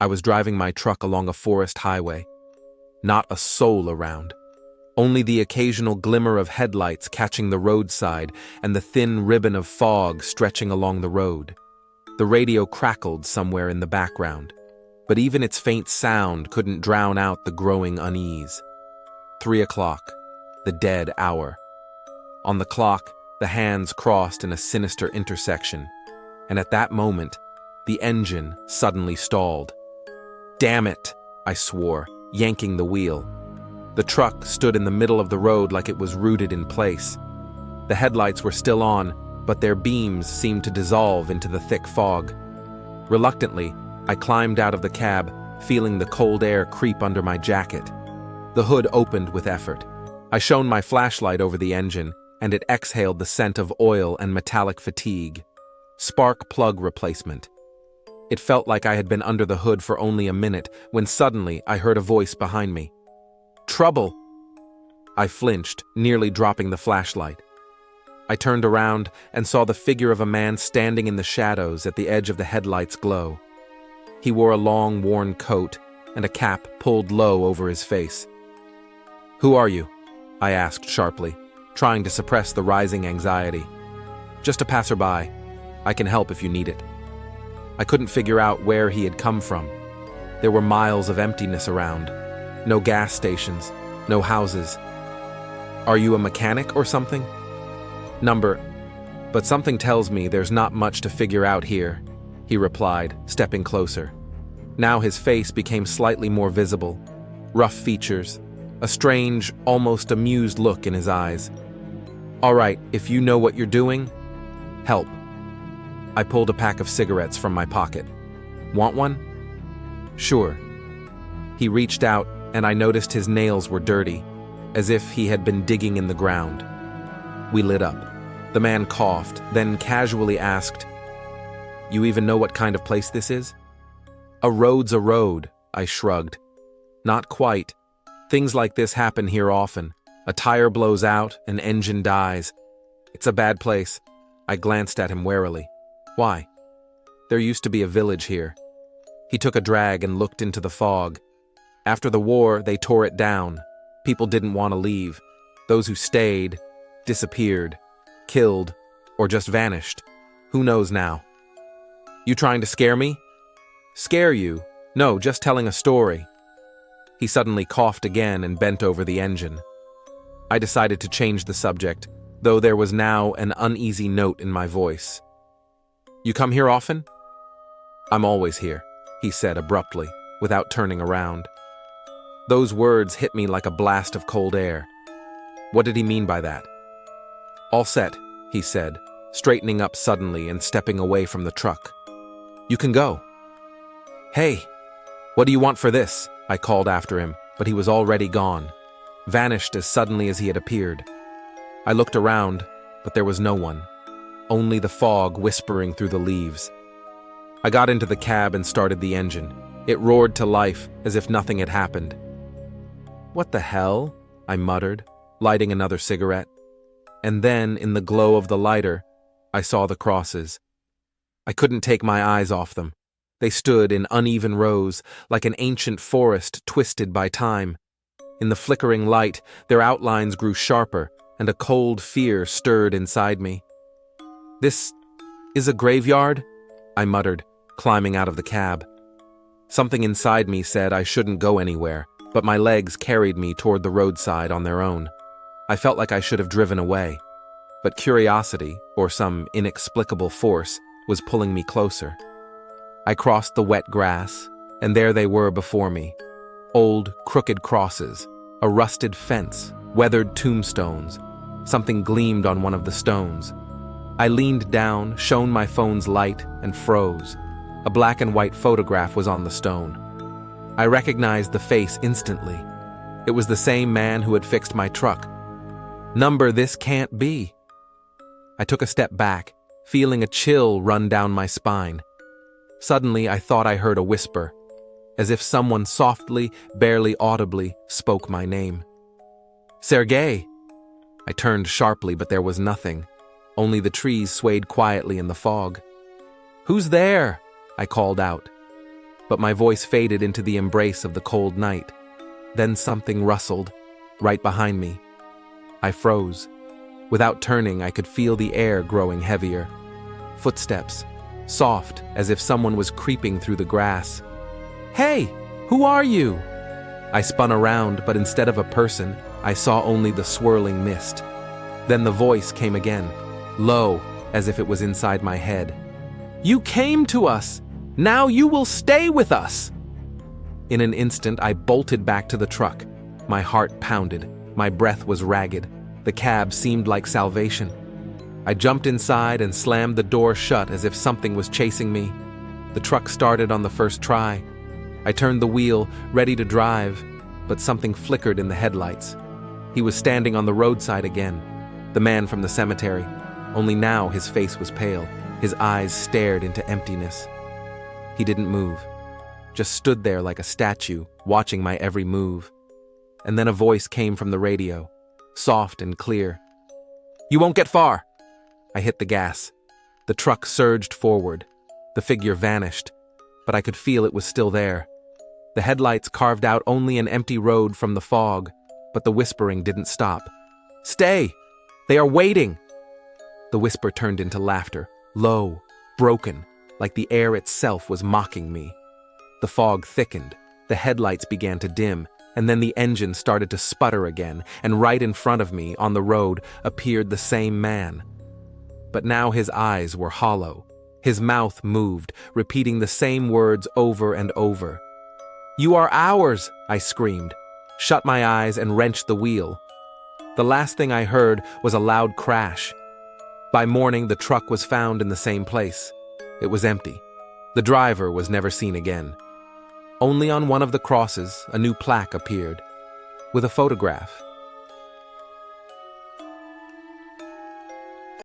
I was driving my truck along a forest highway. Not a soul around. Only the occasional glimmer of headlights catching the roadside and the thin ribbon of fog stretching along the road. The radio crackled somewhere in the background, but even its faint sound couldn't drown out the growing unease. 3 o'clock, the dead hour. On the clock, the hands crossed in a sinister intersection, and at that moment, the engine suddenly stalled. "Damn it!" I swore, yanking the wheel. The truck stood in the middle of the road like it was rooted in place. The headlights were still on, but their beams seemed to dissolve into the thick fog. Reluctantly, I climbed out of the cab, feeling the cold air creep under my jacket. The hood opened with effort. I shone my flashlight over the engine, and it exhaled the scent of oil and metallic fatigue. Spark plug replacement. It felt like I had been under the hood for only a minute when suddenly I heard a voice behind me. "Trouble!" I flinched, nearly dropping the flashlight. I turned around and saw the figure of a man standing in the shadows at the edge of the headlight's glow. He wore a long, worn coat and a cap pulled low over his face. "Who are you?" I asked sharply, trying to suppress the rising anxiety. "Just a passerby. I can help if you need it." I couldn't figure out where he had come from. There were miles of emptiness around. No gas stations, no houses. "Are you a mechanic or something?" But something tells me there's not much to figure out here," he replied, stepping closer. Now his face became slightly more visible. Rough features, a strange, almost amused look in his eyes. "All right, if you know what you're doing, help." I pulled a pack of cigarettes from my pocket. "Want one?" "Sure." He reached out, and I noticed his nails were dirty, as if he had been digging in the ground. We lit up. The man coughed, then casually asked, "You even know what kind of place this is?" "A road's a road," I shrugged. "Not quite. Things like this happen here often. A tire blows out, an engine dies. It's a bad place." I glanced at him warily. "Why?" "There used to be a village here." He took a drag and looked into the fog. "After the war, they tore it down. People didn't want to leave. Those who stayed disappeared, killed, or just vanished. Who knows now?" "You trying to scare me?" "Scare you? No, just telling a story." He suddenly coughed again and bent over the engine. I decided to change the subject, though there was now an uneasy note in my voice. "You come here often?" "I'm always here," he said abruptly, without turning around. Those words hit me like a blast of cold air. What did he mean by that? "All set," he said, straightening up suddenly and stepping away from the truck. "You can go." "Hey, what do you want for this?" I called after him, but he was already gone, vanished as suddenly as he had appeared. I looked around, but there was no one, only the fog whispering through the leaves. I got into the cab and started the engine. It roared to life as if nothing had happened. "What the hell?" I muttered, lighting another cigarette. And then, in the glow of the lighter, I saw the crosses. I couldn't take my eyes off them. They stood in uneven rows, like an ancient forest twisted by time. In the flickering light, their outlines grew sharper, and a cold fear stirred inside me. "This is a graveyard?" I muttered, climbing out of the cab. Something inside me said I shouldn't go anywhere, but my legs carried me toward the roadside on their own. I felt like I should have driven away, but curiosity, or some inexplicable force, was pulling me closer. I crossed the wet grass, and there they were before me. Old, crooked crosses, a rusted fence, weathered tombstones. Something gleamed on one of the stones. I leaned down, shone my phone's light, and froze. A black and white photograph was on the stone. I recognized the face instantly. It was the same man who had fixed my truck. This can't be. I took a step back, feeling a chill run down my spine. Suddenly, I thought I heard a whisper, as if someone softly, barely audibly, spoke my name. "Sergei!" I turned sharply, but there was nothing. Only the trees swayed quietly in the fog. "Who's there?" I called out. but my voice faded into the embrace of the cold night. Then something rustled, right behind me. I froze. Without turning, I could feel the air growing heavier. Footsteps, soft, as if someone was creeping through the grass. "Hey, who are you?" I spun around, but instead of a person, I saw only the swirling mist. Then the voice came again, low, as if it was inside my head. "You came to us! Now you will stay with us!" In an instant, I bolted back to the truck. My heart pounded. My breath was ragged. The cab seemed like salvation. I jumped inside and slammed the door shut as if something was chasing me. The truck started on the first try. I turned the wheel, ready to drive, but something flickered in the headlights. He was standing on the roadside again, the man from the cemetery. Only now his face was pale. His eyes stared into emptiness. He didn't move, just stood there like a statue, watching my every move. And then a voice came from the radio, soft and clear. "You won't get far!" I hit the gas. The truck surged forward. The figure vanished, but I could feel it was still there. The headlights carved out only an empty road from the fog, but the whispering didn't stop. "Stay! They are waiting!" The whisper turned into laughter, low, broken, like the air itself was mocking me. The fog thickened, the headlights began to dim, and then the engine started to sputter again, and right in front of me, on the road, appeared the same man. But now his eyes were hollow. His mouth moved, repeating the same words over and over. "You are ours!" I screamed, shut my eyes and wrenched the wheel. The last thing I heard was a loud crash. By morning, the truck was found in the same place. It was empty. The driver was never seen again. Only on one of the crosses, a new plaque appeared, with a photograph